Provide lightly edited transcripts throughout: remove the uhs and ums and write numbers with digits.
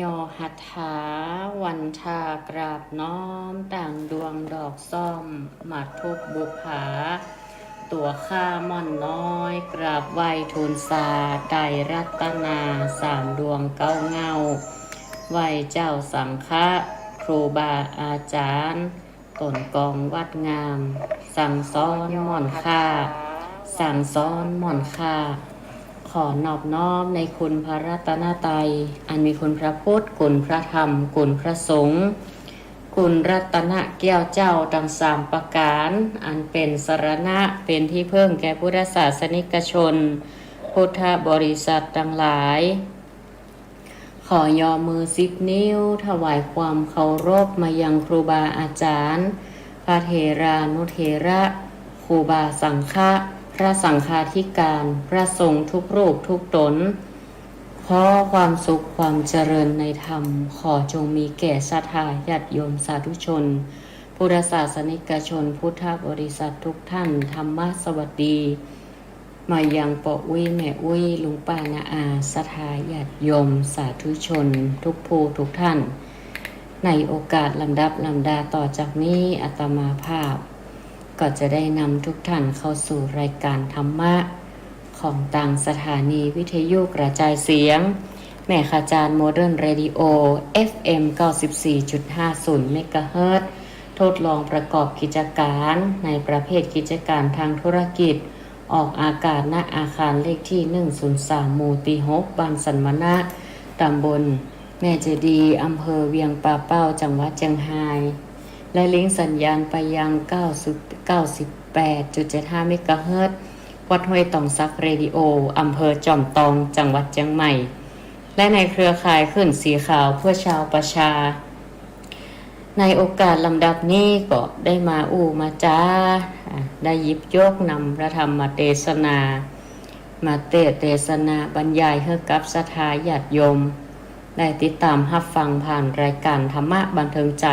ยอหัตถาวันทากราบน้อมต่างดวงดอกซ่อมมาทุกบุภาตัวข้าม่อนน้อยกราบไหวทูลสาไตรรัตนาสามดวงเก้าเงาไหวเจ้าสังฆะครูบาอาจารย์ต้นกองวัดงาม สั่งสอนม่อนค่าสั่งสอนม่อนค่าขอนอบน้อมในคุณพระรัตนตรัยอันมีคุณพระพุทธคุณพระธรรมคุณพระสงฆ์คุณรัตนแก้วเจ้าทั้งสามประการอันเป็นสรณะเป็นที่พึ่งแก่พุทธศาสนิกชนพุทธบริษัททั้งหลายขอยอมือ10 นิ้วถวายความเคารพมายังครูบาอาจารย์พระเถรานุเถระครูบาสังฆะพระสังฆาธิการพระสงฆ์ทุกรูปทุกตนขอความสุขความเจริญในธรรมขอจงมีแก่ศรัทธาญาติโยมสาธุชนพุทธศาสนิกชนพุทธบริษัททุกท่านธรรมะสวัสดีมายังปออุ้ยแม่อุ้ยลุงป้านาอาศรัทธาญาติโยมสาธุชนทุกผู้ทุกท่านในโอกาสลำดับลำดาต่อจากนี้อาตมาภาพก็จะได้นำทุกท่านเข้าสู่รายการธรรมะของต่างสถานีวิทยุกระจายเสียงแม่ขจารย์โมเดิร์นเรดิโอ FM 94.50 เมกะเฮิรตซ์ทดลองประกอบกิจการในประเภทกิจการทางธุรกิจออกอากาศณอาคารเลขที่103หมู่ที่6บ้านสันมนะตำบลแม่เจดีย์อำเภอเวียงป่าเป้าจังหวัดเชียงรายและลิงก์สัญญาณไปยัง98.75 เมกะเฮิรตซ์วัดห้วยตองซักเรดิโออำเภอจอมตองจังหวัดเชียงใหม่และในเครือข่ายขึ้นสีขาวเพื่อชาวประชาในโอกาสลำดับนี้ก็ได้มามาจ้าได้หยิบยกนำพระธรรมเทศนามาเทศนาบรรยายให้กับศรัทธาญาติโยมได้ติดตามรับฟังผ่านรายการธรรมะบันเทิงใจ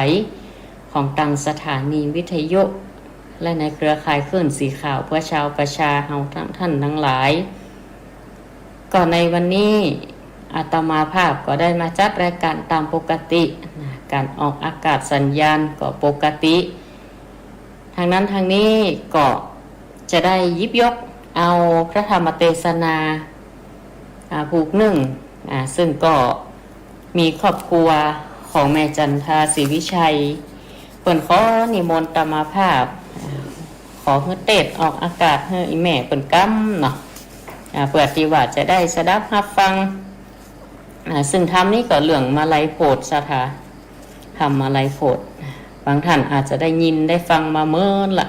ของต่างสถานีวิทยุและในเครือข่ายคลื่นสีขาวเพื่อชาวประชาเฮาท่านทั้งหลายก่อนในวันนี้อาตมาภาพก็ได้มาจัดรายการตามปกติการออกอากาศสัญญาณก็ปกติทางนั้นทางนี้ก็จะได้หยิบยกเอาพระธรรมเทศนาผูกหนึ่งซึ่งก็มีครอบครัวของแม่จันทาศรีวิชัยเปิ่นขอนิมนต์อาตมาภาพขอเพื่อเทศออกอากาศให้อีแม่เปิ่นกั้มเนาะเพื่อที่ว่าจะได้สดับรับฟังซึ่งทำนี้ก็เรื่องมาลัยโพธิ์สถาทำมาลัยโพธิ์บางท่านอาจจะได้ยินได้ฟังมาเมื่อละ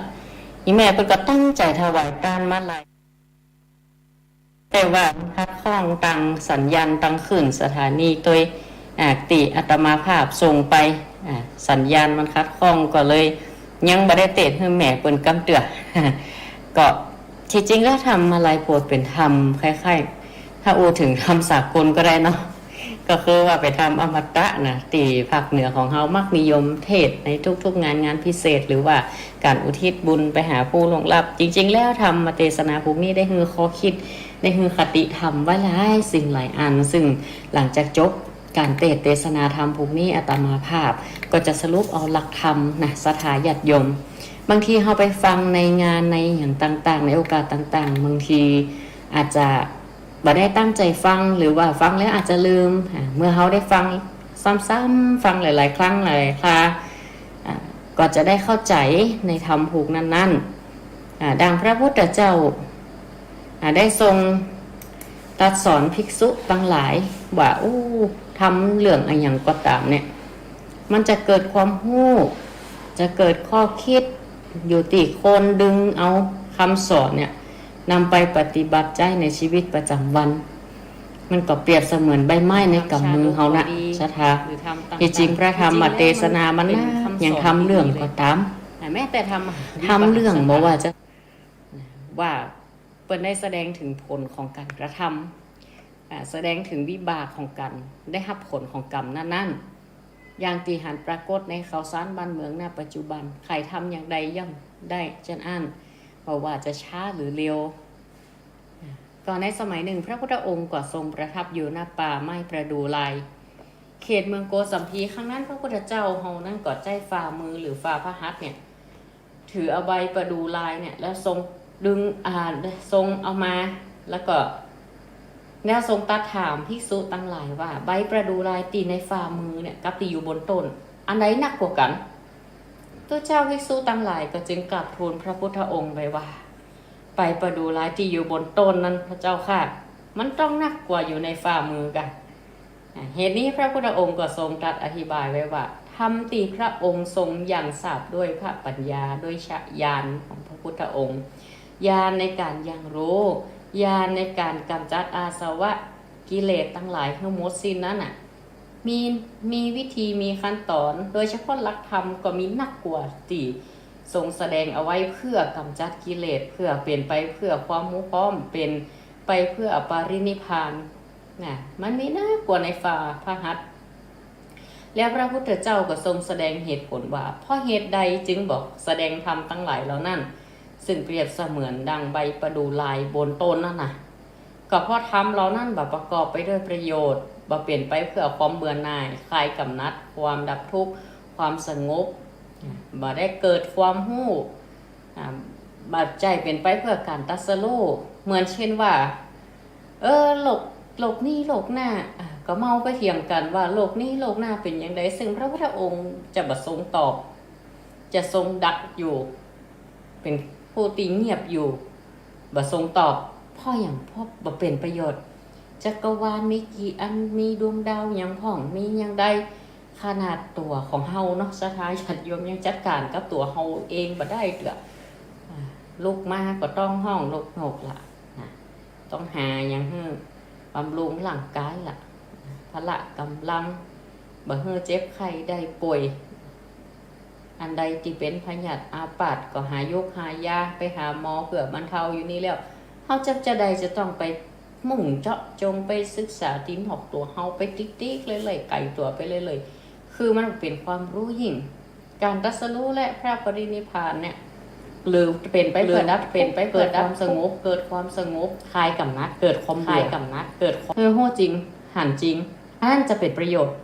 อีแม่เปิ่นก็ตั้งใจถวายการมาลัยแต่ว่าคัดข้องตังสัญญาณตังขึ้นสถานีโดยติอาตมาภาพส่งไปสัญญาณมันคัดข้องก็เลยยังบ่ได้เทศให้แม่เปิ่นกำเตือก็ที่จริงแล้วทำมาลัยโพธิ์เป็นธรรมคล้ายๆถ้าถึงธรรมสากลก็ได้เนาะก็คือว่าไปทำอมตะนะตีภาคเหนือของเฮามักนิยมเทศในทุกๆงานพิเศษหรือว่าการอุทิศบุญไปหาผู้ล่วงลับจริงๆแล้วทำมาเทศนาพวกนี้ได้ฮือข้อคิดได้ฮือคติธรรมไว้หลายสิ่งหลายอันซึ่งหลังจากจบการเทศนาธรรมพวกนี้อาตมาภาพก็จะสรุปเอาหลักธรรมนะศรัทธาญาติโยมบางทีเฮาไปฟังในงานในอย่างต่างๆในโอกาสต่างๆบางทีอาจจะบ่ได้ตั้งใจฟังหรือว่าฟังแล้วอาจจะลืมเมื่อเฮาได้ฟังซ้ำๆฟังหลายๆครั้งหลายๆคราก็จะได้เข้าใจในธรรมผูกนั้นๆดังพระพุทธเจ้าได้ทรงตรัสสอนภิกษุทั้งหลายว่าทำเรื่องอะไรอย่างก็ตามเนี่ยมันจะเกิดความรู้จะเกิดข้อคิดอยู่ที่คนดึงเอาคำสอนเนี่ยนำไปปฏิบัติใจในชีวิตประจำวันมันก็เปรียบเสมือนใบไม้ในกำมือเฮานะศรัทธาที่จริงพระธรรมเทศนามันยังทำเรื่องก็ตามแม้แต่ทำเรื่องบอกว่าจะว่าเปิ้นได้แสดงถึงผลของการกระทำแสดงถึงวิบากของการได้รับผลของกรรมนั้นๆอย่างที่หันปรากฏในข่าวสารบ้านเมืองณปัจจุบันใครทำอย่างใดย่อมได้จันอ่านเพราะว่าจะช้าหรือเร็วก่อนในสมัยหนึ่งพระพุทธองค์ก็ทรงประทับอยู่ณป่าไม้ประดู่ลาย เขตเมืองโกสัมพีครั้งนั้นพระพุทธเจ้าเฮานั่นก็ใจฝ่ามือหรือฝ่าพระหัตถ์เนี่ยถือเอาใบประดูลายเนี่ยแล้วทรงดึงทรงเอามาแล้วก็แล้วทรงตรัสถามภิกษุตั้งหลายว่าใบประดูลายตีในฝ่ามือเนี่ยกับตีอยู่บนต้นอันไหนหนักกว่ากันตัวเจ้าภิกษุตั้งหลายก็จึงกราบทูลพระพุทธองค์ไปว่าใบประดูลายที่อยู่บนต้นนั้นพระเจ้าค่ะมันต้องหนักกว่าอยู่ในฝ่ามือกันเหตุนี้พระพุทธองค์ก็ทรงตรัสอธิบายไว้ว่าธรรมที่พระองค์ทรงอย่างทราบด้วยพระปัญญาด้วยญาณของพระพุทธองค์ญาณในการยังรู้ญาณในการกำจัดอาสวะกิเลสทั้งหลายทั้งหมดสิ้นนั้นน่ะมีวิธีมีขั้นตอนโดยเฉพาะหลักธรรมก็มีนักกว่าที่ทรงแสดงเอาไว้เพื่อกำจัดกิเลสเพื่อเปลี่ยนไปเพื่อความมุพร้อมเป็นไปเพื่ออปารินิพพานนะมันมีน่ากว่าในฝ่าพระหัตถ์แล้วพระพุทธเจ้าก็ทรงแสดงเหตุผลว่าเพราะเหตุใดจึงบอกแสดงธรรมทั้งหลายเหล่านั้นซึ่งเปรียบเสมือนดังใบประดูลายบนต้นนั่นน่ะก็เพราะธรรมเหล่านั้นแบบประกอบไปด้วยประโยชน์บ่เปลี่ยนไปเพื่อความเบื่อหน่ายคลายกำหนัดความดับทุกข์ความสงบบ่ได้เกิดความรู้บาดใจเป็นไปเพื่อการตรัสรู้เหมือนเช่นว่าโลกนี้โลกหน้าก็เมาไปเถียงกันว่าโลกนี้โลกหน้าเป็นอย่างไรซึ่งพระพุทธองค์จะบ่ทรงตอบจะทรงดักอยู่เป็นผู้ตีเงียบอยู่บ่ทรงตอบเพราะอย่างเพราะบ่เป็นประโยชน์จักรวาลมีกี่อันมีดวงดาวอย่างพ่องมีอย่างใดขนาดตัวของเฮาเนาะสถานญาติโยมยังจัดการกับตัวเฮาเองบ่ได้เด้อลูกมาก็ต้องห้องลูกหกล่ะต้องหาอย่างบำรุงร่างกายล่ะพละกำลังบ่เฮือเจ็บไข้ได้ป่วยอันใดที่เป็นพยาธิอาพาธก็หายกหายาไปหาหมอเพื่อบรรเทาอยู่นี่แล้วเฮาจะใดจะต้องไปมุ่งเจาะจงไปศึกษาตีนหอกตัวเฮาไปติ๊กๆเลยๆไก่ตัวไปเลยๆคือมันเป็นความรู้ยิ่งการตรัสรู้และพระปรินิพพานเนี่ยหรือเป็นไปเพื่อดับเป็นไปเกิดความสงบเกิดความสงบคลายกำหนัดเกิดความคลายกำหนัดเกิดโหจริงหันจริงนั่นจะเป็นประโยชน์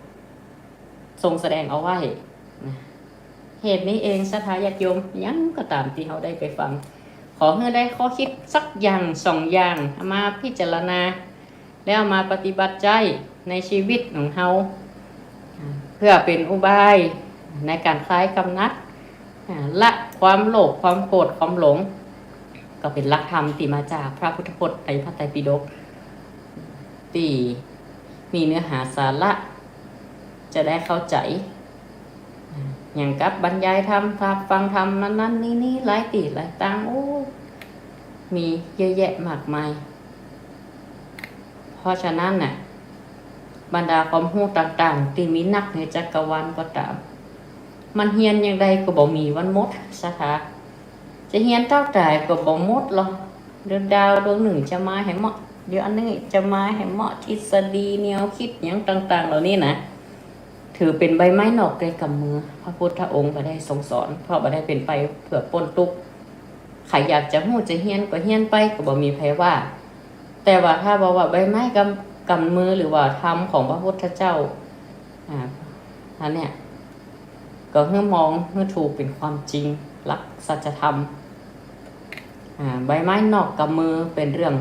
ทรงแสดงเอาไว้เหตุนี้เองสถาญาติโยมยังก็ตามที่เขาได้ไปฟังขอให้ได้ข้อคิดสักอย่างสองอย่างมาพิจารณาแล้วมาปฏิบัติใจในชีวิตของเขาเพื่อเป็นอุบายในการคลายกำหนัดละความโลภความโกรธความหลงก็เป็นหลักธรรมที่มาจากพระพุทธพจน์ในพระไตรปิฎกที่มีเนื้อหาสาระจะได้เข้าใจอย่างกับบรรยายธรรมฟังธรรมนั้นนี่หลายตีหลายตังโอ้มีเยอะแยะมากมายเพราะฉะนั้นน่ะบรรดาความรู้ต่างๆที่มีนักในจักรวาลก็ตามมันเฮียนอย่างใดก็บ่มีวันหมดสถาจะเฮียนเท่าไหร่ก็บ่หมดหรอกเดือนดาวดวงหนึ่งจะมาให้เหมาะเดี๋ยวอันนึงจะมาให้เหมาะทฤษฎีแนวคิดอย่างต่างๆเหล่านี้นะถือเป็นใบไม้นอกในกำมือพระพุทธองค์บ่ได้ทรงสอนเพราะบ่ได้เป็นไปเพื่อปนทุกข์ใครอยากจะฮู้จะเฮียนก็เฮียนไปก็บ่มีไผว่าแต่ว่าถ้าบอกว่าใบไม้กำมือหรือว่าธรรมของพระพุทธเจ้าอันเนี้ยก็เพื่อมองเพื่อถูกเป็นความจริงหลักสัจธรรมใบไม้นอกกำมือเป็นเรื่อง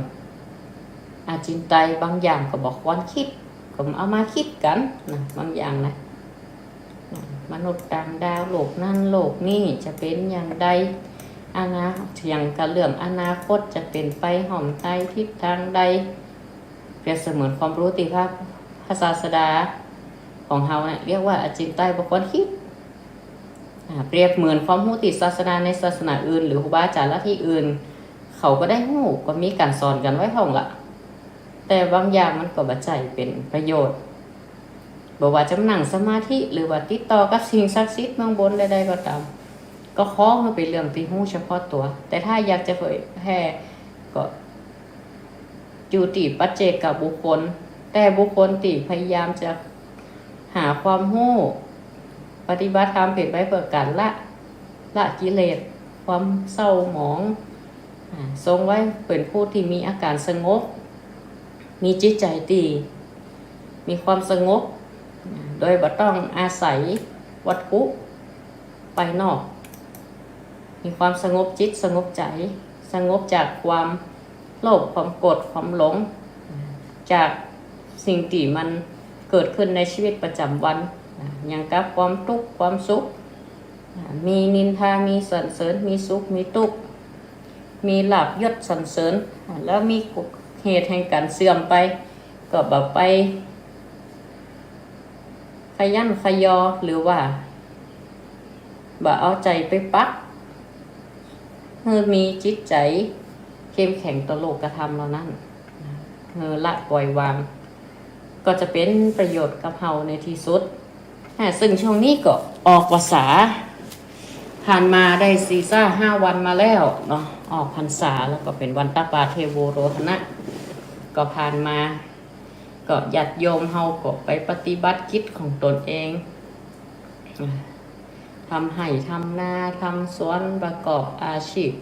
อาจินไตยบางอย่างก็บอกควรคิดก็เอามาคิดกันนะบางอย่างนะมนุษย์ต่างดาวโลกนั่นโลกนี่จะเป็นอย่างใดอย่างกับเรื่องอนาคตจะเป็นไปห่อมใดทิศทางใดเปรียบเสมือนความรู้ที่พระศาสดาของเฮาเนี่ยเรียกว่าอาจินไตยบอกควรคิดเปรียบเหมือนความรู้ติดศาสนาในศาสนาอื่นหรือครูบาอาจารย์ละที่อื่นเขาก็ได้รู้ก็มีการสอนกันไว้ท่องละแต่บางอย่างมันก็บ่ใจเป็นประโยชน์บอกว่าจำนั่งสมาธิหรือว่าติดต่อกับสิ่งศักดิ์สิทธิ์เมืองบนใดๆก็ตามก็ขอให้เป็นเรื่องที่รู้เฉพาะตัวแต่ถ้าอยากจะเผยแพร่ก็อยู่ที่ปัจเจกกับบุคคลแต่บุคคลที่พยายามจะหาความรู้ปฏิบัติธรรมเป็นไปเพื่อการละกิเลสความเศร้าหมองทรงไว้เป็นผู้ที่มีอาการสงบมีจิตใจดีมีความสงบ โดยบ่ต้องอาศัยวัตถุไปนอกมีความสงบจิตสงบใจสงบจากความโลภความโกรธความหลงจากสิ่งที่มันเกิดขึ้นในชีวิตประจำวันอย่างกับความทุกข์ความสุขมีนินทามีสรรเสริญมีสุขมีทุกข์มีลาภยศสรรเสริญแล้วมีเหตุแห่งการเสื่อมไปก็แบบไปขยันขยอหรือว่าบ่เอาใจไปปักมีจิตใจเข้มแข็งต่อโลกธรรมเหล่านั้นละปล่อยวางก็จะเป็นประโยชน์กับเฮาในที่สุดซึ่งช่วงนี้ก็ออกพรรษาผ่านมาได้4-5 วันมาแล้วเนาะออกพรรษาแล้วก็เป็นวันตักบาตรเทโวโรหณะก็ผ่านมาก็ญาติโยมเฮาก็ไปปฏิบัติกิจของตนเองทำไร่ทำนาทำสวนประกอบอาชีพ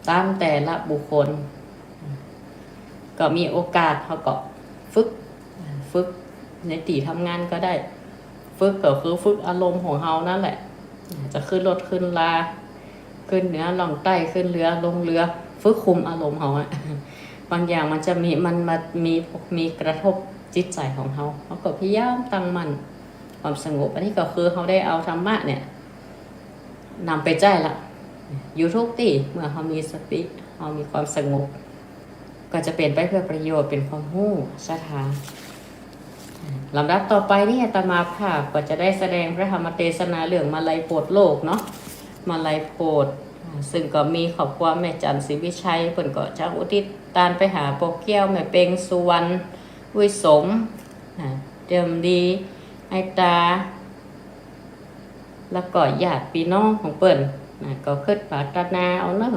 ตามแต่ละบุคคลก็มีโอกาสเขาก็ฝึกในที่ทำงานก็ได้ฝึกก็คือฝึกอารมณ์ของเฮานั่นแหละจะขึ้นรถขึ้นลาขึ้นเหนือล่องใต้ขึ้นเรือลงเรือฝึกคุมอารมณ์เฮาบางอย่างมันจะมีกระทบจิตใจของเฮาก็พยายามตั้งมั่นความสงบอันนี้ก็คือเขาได้เอาธรรมะเนี่ยนำไปใจละอยู่ทุกที่เมื่อเขามีสติเขามีความสงบก็จะเป็นไปเพื่อประโยชน์เป็นความรู้ศรัทธาลำดับต่อไปนี่อาตมาภาพก็จะได้แสดงพระธรรมเทศนาเรื่องมาลัยโพธิ์โลกเนาะมาลัยโพธิ์ซึ่งก็มีครอบครัวแม่จันทร์ศรีวิชัยเพิ่นก็จะอุทิศตานไปหาปกเกี้ยวแม่เปงสุวรรณวิสมเดิมดีไอตาแล้วก็ญาติพี่น้องของเปิ้นก็คิดปรารถนาเอาเนอะ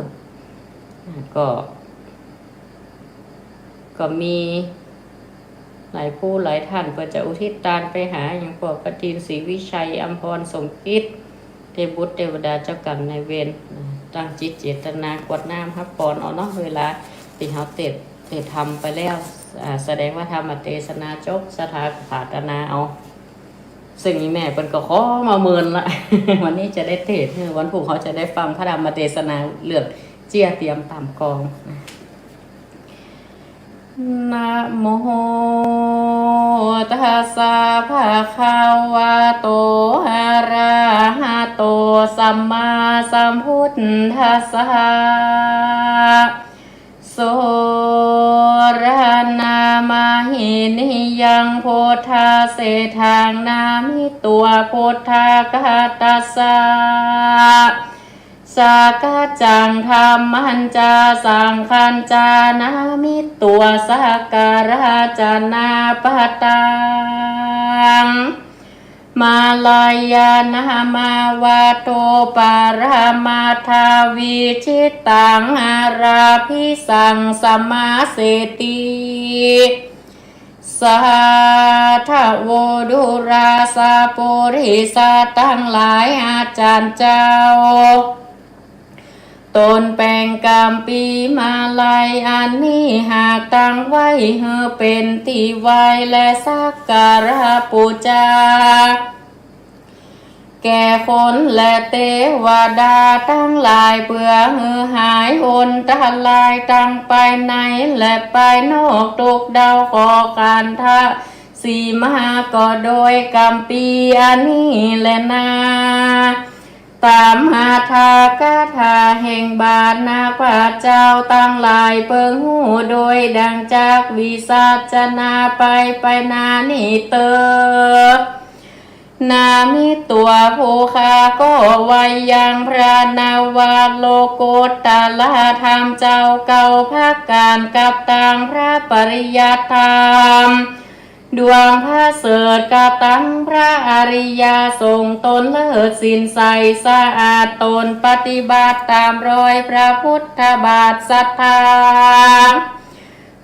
ก็มีหลายผู้หลายท่านเพื่อจะอุทิศทานไปหาอย่างพวกปฏินศรีวิชัยอัมพรสมคิดเทพบุตรเทวดาเจ้ากรรมนายเวรตั้งจิตเจตนากวดน้ำฮับปอนเอาเนาะเวลาที่เขาเตะทำไปแล้วแสดงว่าธรรมเทศนาจบสถาปานาเอาซึ่งแม่เป็นก็ขอมาเมินละ วันนี้จะได้เทศวันพุธเขาจะได้ฟังพระธรรมเทศนาเลือกเจียเตรียมตามกองนะโมตัสสะภะคะวะโตอะระหะโตสัมมาสัมพุทธัสสะโสระนามาหินิยังพุทธาเสทางนามิตัวพุทธากาตัสสะสากาจังธรรมันจาสังขันจานามิตัวสักการะจานาปตังมาลายานามาวาโตปารามาทาวิชิตังอาราภิสังสมาเสติสาธโวดุราสาปุริสาตั้งหลายอาจารย์เจ้าตนแปลงกรรมปีมาลัยอันนี้หากตั้งไว้เฮอเป็นที่ไว้และสักการะปูจาแก่คนและเทวดาทั้งหลายเพื่อเฮือหายอนตะลายตั้งไปในและไปนอกทุกดาวขอการทะสีมหาก็โดยกรรมปีอันนี้แลนาตามหาทากาถาแห่งบาทนาพระเจ้าตั้งหลายเปิงหูโดยดังจากวิสัชนาไปนานิเตอนามิตัวผู้คาก็ไว้ยังพระนาวาโลโกตตาลาธรรมเจ้าเก่าภาคการกับตังพระปริยัติธรรมดวงพระเสดกับตังพระอริยาทรงตนเลิศสินใสสะอาดตนปฏิบัติตามรอยพระพุทธบาทศรัทธา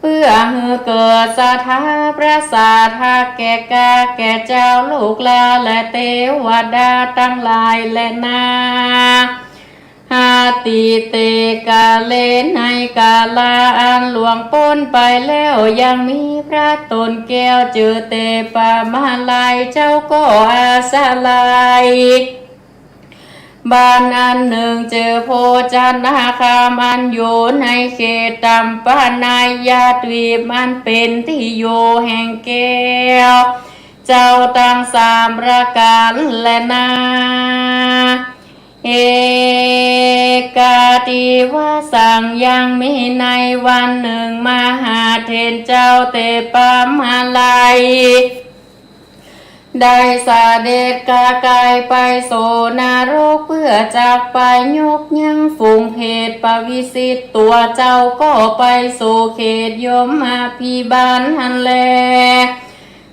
เพื่อให้เกิดศรัทธาพระศาสนาแก่กาแก่เจ้าลูกหลานและเทวดาทั้งหลายและนา หาติเตกาเลนให้กาลาอันหลวงพ้นไปแล้วยังมีพระตนแก้วเจอเตปามาลายเจ้าก็อาสาลายบ้านอันหนึ่งเจอโพจันนาคามันอยู่ในเขตตำปานายาตวีมันเป็นที่อยู่แห่งแก้วเจ้าตั้งสามประการและนาเอกาติวาสังยังมีในวันหนึ่งมหาเถรเจ้าเตปามาลัยได้เสด็จกากายไปโสนรกเพื่อจากไปยกยังฝูงเพศปวิสิตตัวเจ้าก็ไปสู่เขตยมมาพิบาลหันแล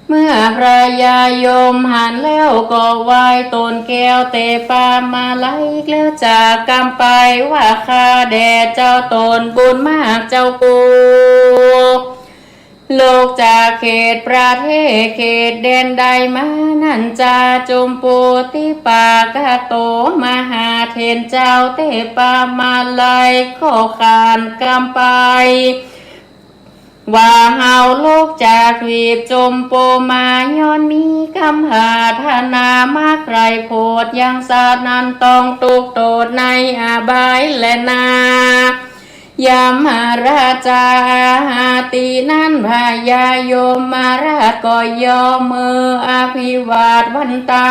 เมื่อพระยายมหันแล้วก็ไหว้ตนแก้วเตปามาไลแล้วจากกำไปว่าข้าแด่เจ้าตนบุญมากเจ้ากูโลกจากเขตประเทศเขตแดนใดมานั่นจาจมปูติปากาโตมหาเถรเจ้าเตปามาไลก็ขานกำไปว่าเฮาโลกจากวีบจมโปมาย้อนมีคำหาธนามาใครโพดยังสานันต้องตุกโตดในอาบายและนายามาราชาตีนั้นพายายมมาราชก็ยอมมืออภิวาทวันตา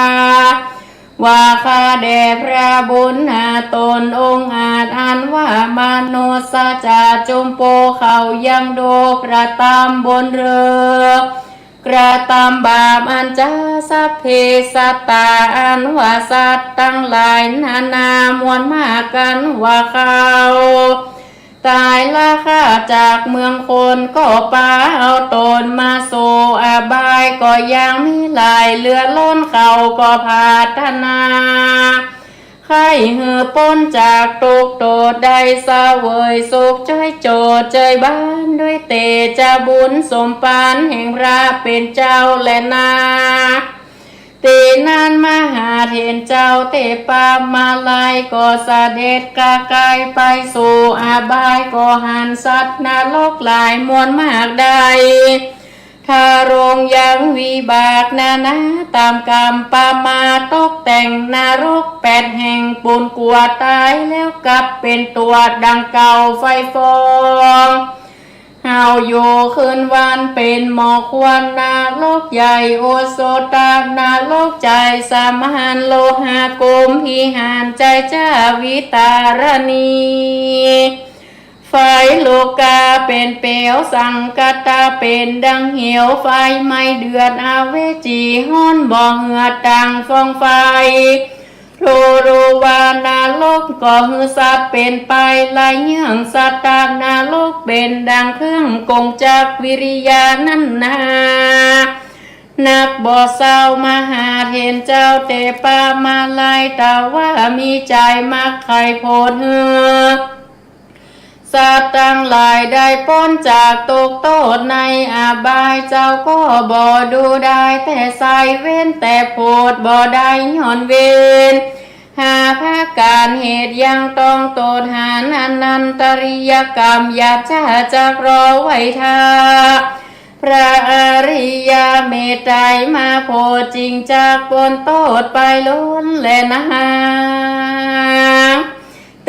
ว่าข้าแด่พระบุญหาตนองค์อาจอันว่ามนุษย์จาจมโปเขายังโดกระตามบนเรือกระตามบาปอันจะสัพเพสัตตาอันว่าสัตว์ตั้งหลายนานามวลมากกันว่าเขาตายละข้าจากเมืองคนก็ปาเอาตนมาโซอาบายก็ยังมีหลายเรือล้นเขาก็พาธนาไข้หือป้นจากตกโตดได้สาเวยสุขใจโจดใจบ้านด้วยเตจะบุญสมปานแห่งพระเป็นเจ้าและนาตีนันมหาเถรเจ้าเตปามาลายก็เสด็จกากายไปสู่อาบายก็หันสัตว์นรกหลายมวลมากได้ทารงยังวิบากนานาตามกรรมปามาตกแต่งนรก8 แห่งปูนกลัวตายแล้วกลับเป็นตัวดังเก่าไฟฟองเฮาอยู่คืนวันเป็นหมอกควันนาโลกใหญ่โอโสตานาโลกใจสามหันโลหะโกมพิหารใจจ้าวิตารณีไฟโลกาเป็นเปลวสังกตาเป็นดังเหี่ยวไฟไม่เดือดอาเวจีห้อนบ่อเหือดดังฟองไฟโรโรวานาโลกก็หือสัตว์เป็นไปลายเยื่องสัตตานาโลกเป็นดังเครื่องกงจักวิริยานั้นนานักบ่อเศร้ามหาเถรเจ้าเตปามาลายแต่ว่ามีใจมักใครโพดเหือสัตว์ทั้งหลายได้พ้นจากตกโทษในอาบายเจ้าก็บ่ดูได้แต่ใส่เว้นแต่โพดบ่ได้ย้อนเว้นหาภาการเหตุยังต้องโตดหานันตริยกรรมอย่าช้าจักรอไว้ท่าพระอริยเมตไตรมาโพดจริงจากปนโทษไปล้นและนา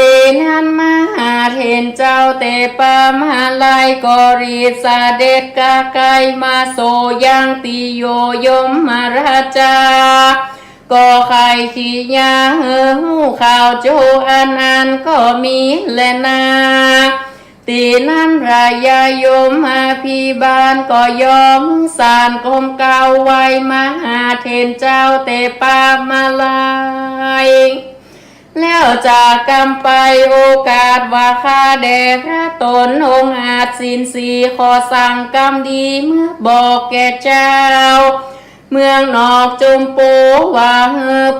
ตีนันมหาเถรเจ้าเตปามาลายก็รีบเสด็จกากายมาโซยังติโยยมมาราชาก็ใครขี้ยาหูข่าวโจอันก็มีและนาตีนันรายายมมาพิบาลก็ยอมสารกรมเก่าไว้มหาเถรเจ้าเตปามาลายแล้วจากกรรมไปโอกาสว่าข้าแด่พระตนองค์อาจสินสีขอสั่งกรรมดีเมื่อบอกแก่เจ้าเมืองนอกจมปูว่า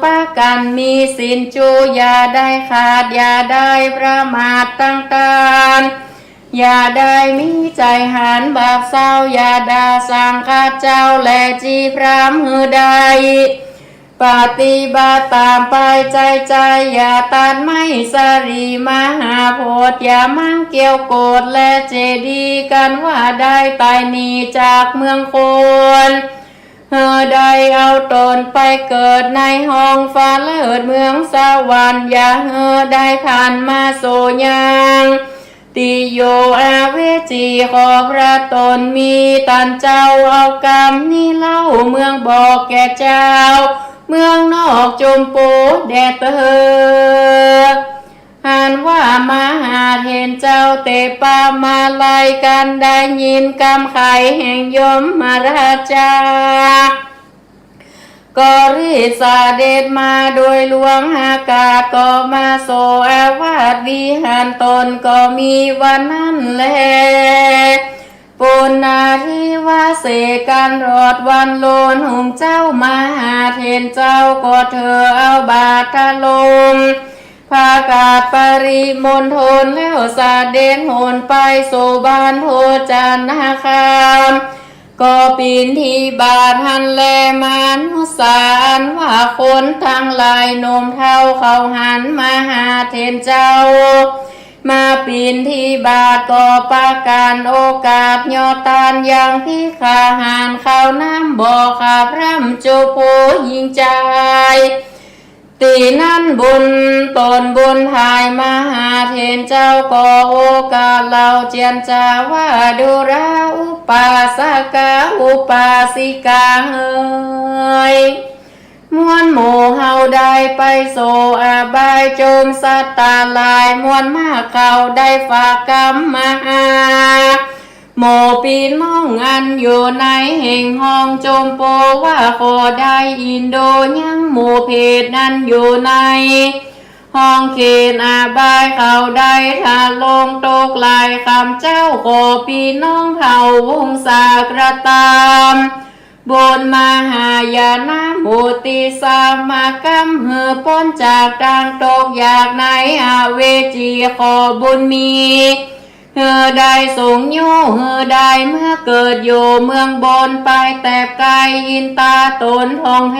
ป้ากันมีสินจูอย่าได้ขาดอย่าได้ประมาทต่างๆอย่าได้มีใจหันบาปเศร้าอย่าด่าสั่งข้าเจ้าและจีพรามใด ปฏิบัติตามไปใจอย่าตัดไม่สรีมหาโพธิ์อย่ามั่งเกี่ยวโกรธและเจดีกันว่าได้ตายหนีจากเมืองคนได้เอาตนไปเกิดในห้องฟ้าเลิศเมืองสวรรค์อย่าได้ผ่านมาโสยังติโยอาเวจีขอพระตนมีตันเจ้าเอากรรมนี้เล่าเมืองบอกแก่เจ้าเมืองนอกจมโปแดดเตอหันว่ามหาเห็นเจ้าเตปามาลายกันได้ยินกำไข่แห่งยมมาราชาก็รีสาเดชมาโดยหลวงอากาศก็มาโสอาวาสวิหารตนก็มีวันนั้นแลปุณนาทิวาเสกันรอดวันโลนหุ่มเจ้ามาหาเทนเจ้าก็เธอเอาบาทลงภากาศปริมณฑลแล้วสาเดนโหนไปโสบานโทจันนาคามก็ปีนที่บาทหันแลมานุสารว่าคนทั้งหลายนมเท่าเขาหันมาหาเทนเจ้ามาปีนที่บาทก็ประการโอกาสยอตานอย่างที่ขาหานข้าวน้ำบ่อขาพร่ำโจโพยิงใจตีนั่นบุญตนบุญหายมาหาเทนเจ้าก็โอกาสเราเจียนจาว่าดูราอุปาสกาอุปาสิกาเฮยมวนหมู่เฮาได้ไปโซอาบายโจมสัตตาลายมวนมากเขาได้ฝากกรรมมาหาโมปีน้องอันอยู่ในแห่งห้องโจมโปว่าขอได้อินโดยังหมู่เพศนั้นอยู่ในห้องเขตอาบายเขาได้ทาลงตกลายคำเจ้าขอปีน้องเผ่าวงศากระตามบนมหายานาโมติสามากรรมเหือพ้นจากทางตกอยากในอาเวจีขอบุญมีเฮือได้สูงโยเฮือได้เมื่อเกิดอยู่เมืองบนไปแต่ไกลอินตาตนทองแหว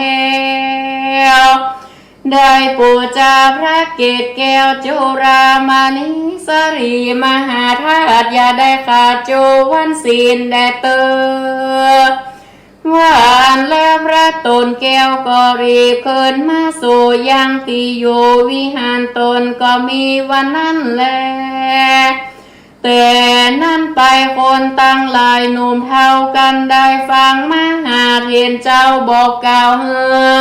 ได้ปูจาพระเกศแก้วจุรามานิสรีมหาธาตุอย่าได้ขาดโจวันศีลแดเตอว่าอันแล้วพระตนแก้วก็รีบเคินมาสู่ยังติโยวิหารตนก็มีวันนั้นแลแต่นั่นไปคนตั้งหลายหนุ่มเท่ากันได้ฟังมหาเทนเจ้าบอกกล่าวเฮอ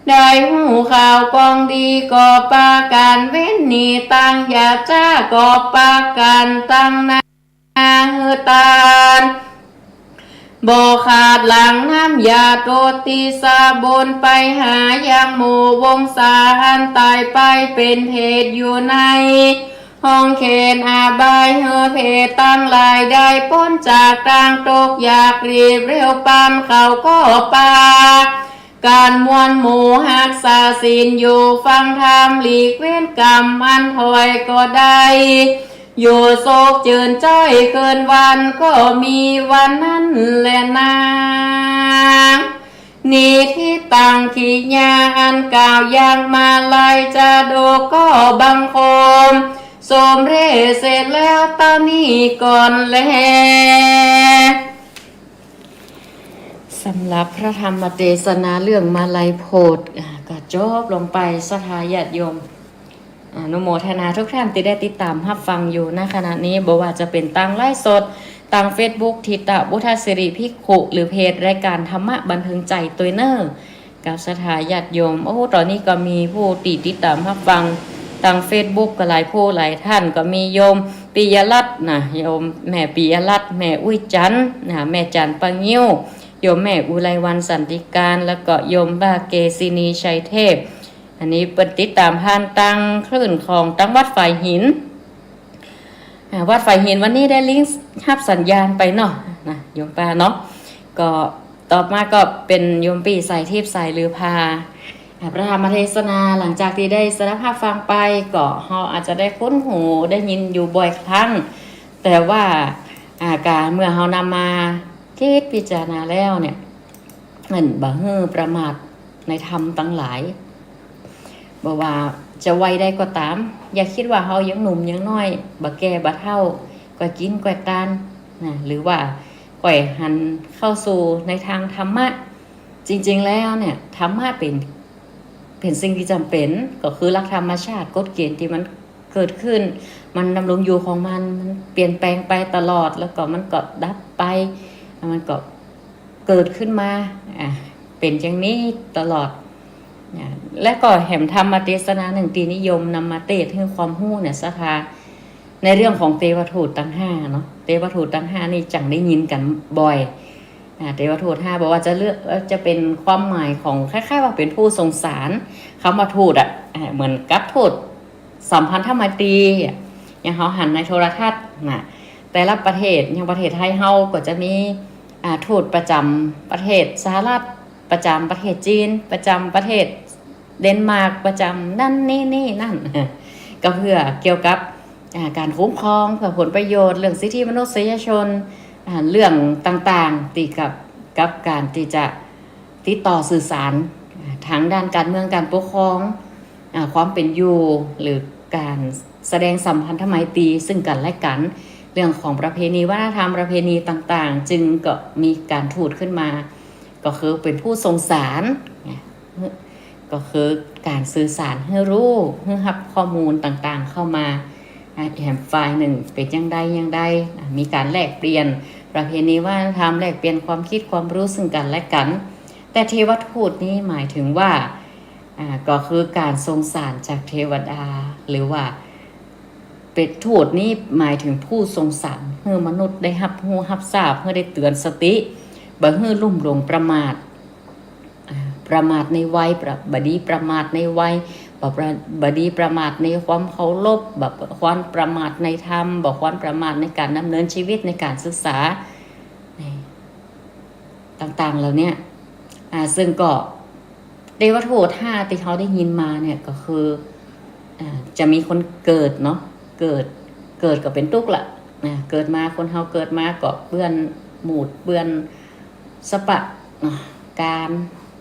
ได้หูข่าวกองดีก็ปาการเว้นหนีตั้งอย่าจ้าก็ปาการตั้งนาเฮตานบ่ขาดหลังน้ำยาโตติสาบนไปหายังหมู่วงศาอันตายไปเป็นเพศอยู่ในห้องเขนอาบายเฮอเพศตั้งหลายได้พ้นจากกลางตกอยากรีบเร็วปานเขาก็ปาการมวลหมู่หักษาศีลอยู่ฟังธรรมหลีกเว้นกรรมอันถอยก็ได้อยู่โศกจืนจ้อยเกินวันก็มีวันนั้นแหละนางนี่ที่ตั้งขีญาอันกล่าวอย่างมาลายจะโดก็บังคมสมเรเสร็จแล้วตอนนี้ก่อนแลสำหรับพระธรรมเทศนาเรื่องมาลัยโพธิ์ก็จบลงไปสถาญาติโยมอนุโมทนาทุกท่านที่ได้ติดตามรับฟังอยู่ณขณะนี้บ่ว่าจะเป็นทางไลฟ์สดทาง Facebook ทิตะบุทสิริภิกขุหรือเพจรายการธรรมะบันเทิงใจตัวเนอร์กับสถาญาติโยมตอนนี้ก็มีผู้ติดตามรับฟังทาง Facebook ก็หลายผู้หลายท่านก็มีโยมปิยรัตน์นะโยมแม่ปิยรัตน์แม่อุ้ยจันทร์นะแม่จันทร์ปังยิ้วโยมแม่อุไรวันสันติการแล้วก็โยมบาเกศินีชัยเทพอันนี้ปฏิตามผ่านตังคลื่นของตังวัดฝ่ายหินวัดฝ่ายหินวันนี้ได้ลิงก์ทับสัญญาณไปเนาะนะโยมป้าเนาะก็ต่อมาก็เป็นโยมปีสายทิพย์สายลือพาพระธรรมเทศนาหลังจากที่ได้สดับรับฟังไปก็เราอาจจะได้คุ้นหูได้ยินอยู่บ่อยครั้งแต่ว่าการเมื่อเรานำมาคิดพิจารณาแล้วเนี่ยเหมือนบ่ฮือประมาท ในธรรมตั้งหลายบอกว่าจะวัยใดก็ตามอย่าคิดว่าเฮายังหนุ่มยังน้อยบ่แก่บ่เฒ่าก็กินก็ตานนะหรือว่าก่อยหันเข้าสู่ในทางธรรมะจริงๆแล้วเนี่ยธรรมะเป็นสิ่งที่จำเป็นก็คือหลักธรรมชาติกฎเกณฑ์ที่มันเกิดขึ้นมันดำรงอยู่ของมันเปลี่ยนแปลงไปตลอดแล้วก็มันก็ดับไปมันก็เกิดขึ้นมาเป็นอย่างนี้ตลอดและก็แห่มธรรมเทศนาหนึ่งตีนิยมนำมาเทศให้ความรู้เนี่ยศรัทธาในเรื่องของเทวทูตทั้ง5เนาะเทวทูตทั้ง5นี่จังได้ยินกันบ่อยเทวทูต5บอกว่าจะเป็นความหมายของคล้ายๆว่าเป็นผู้ทรงสารคำว่าทูตเหมือนกับทูตสัมพันธไมตรีอย่างเขาหันในโทรทัศน์แต่ละประเทศอย่างประเทศไทยเฮาก็จะมีทูตประจำประเทศสหรัฐประจำประเทศจีนประจำประเทศเดนมาร์กประจำนั่นนี่นั่นก็เพื่อเกี่ยวกับการคุ้มครองเพื่อผลประโยชน์เรื่องสิทธิมนุษยชนเรื่องต่างๆตีกับการที่จะติดต่อสื่อสารทางด้านการเมืองการปกครองความเป็นอยู่หรือการแสดงสัมพันธไมตรีซึ่งกันและกันเรื่องของประเพณีวัฒนธรรมประเพณีต่างๆจึงก็มีการทูตขึ้นมาก็คือเป็นผู้ทรงสารก็คือการสื่อสารให้รู้ให้รับข้อมูลต่างๆเข้ามาแถมฝ่ายหนึ่งเป็นยังไดมีการแลกเปลี่ยนประเพณีวัฒนธรรมแลกเปลี่ยนความคิดความรู้ซึ่งกันและกันแต่เทวทูตนี้หมายถึงว่าก็คือการทรงสารจากเทวดาหรือว่าเป็นทูตนี้หมายถึงผู้ทรงสารให้มนุษย์ได้รับรู้รับทราบให้ได้เตือนสติบ่ให้ลุ่มหลงประมาทในวัยบดีประมาทในวัยบดีประมาทในความเคารพแบบความประมาทในธรรมบอกความประมาทในการดำเนินชีวิตในการศึกษาต่างๆเหล่านี้ซึ่งก็เทวทูต5ที่เขาได้ยินมาเนี่ยก็คือจะมีคนเกิดเนาะเกิดก็เป็นทุกข์ละเกิดมาคนเฮาเกิดมาก็เปื้อนหมูดเปื้อนสปะการ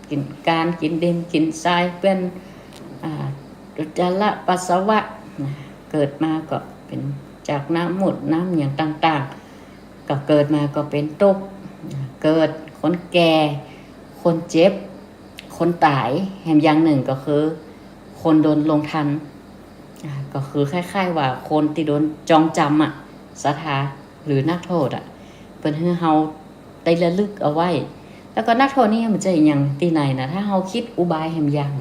กินดินกินทรายเปื้อนอุจจาระปัสสาวะเกิดมาก็เป็นจากน้ำหมดน้ำอย่างต่างๆก็เกิดมาก็เป็นทุกข์เกิดคนแก่คนเจ็บคนตายแห่งอย่างหนึ่งก็คือคนโดนลงทันก็คือคล้ายๆว่าคนที่โดนจองจำศรัทธาหรือนักโทษเพิ่นให้เฮาได้ระลึกเอาไว้แล้วก็นักโทษนี่มันจะอย่างที่ไหนนะถ้าเฮาคิดอุบายแห่งอย่าง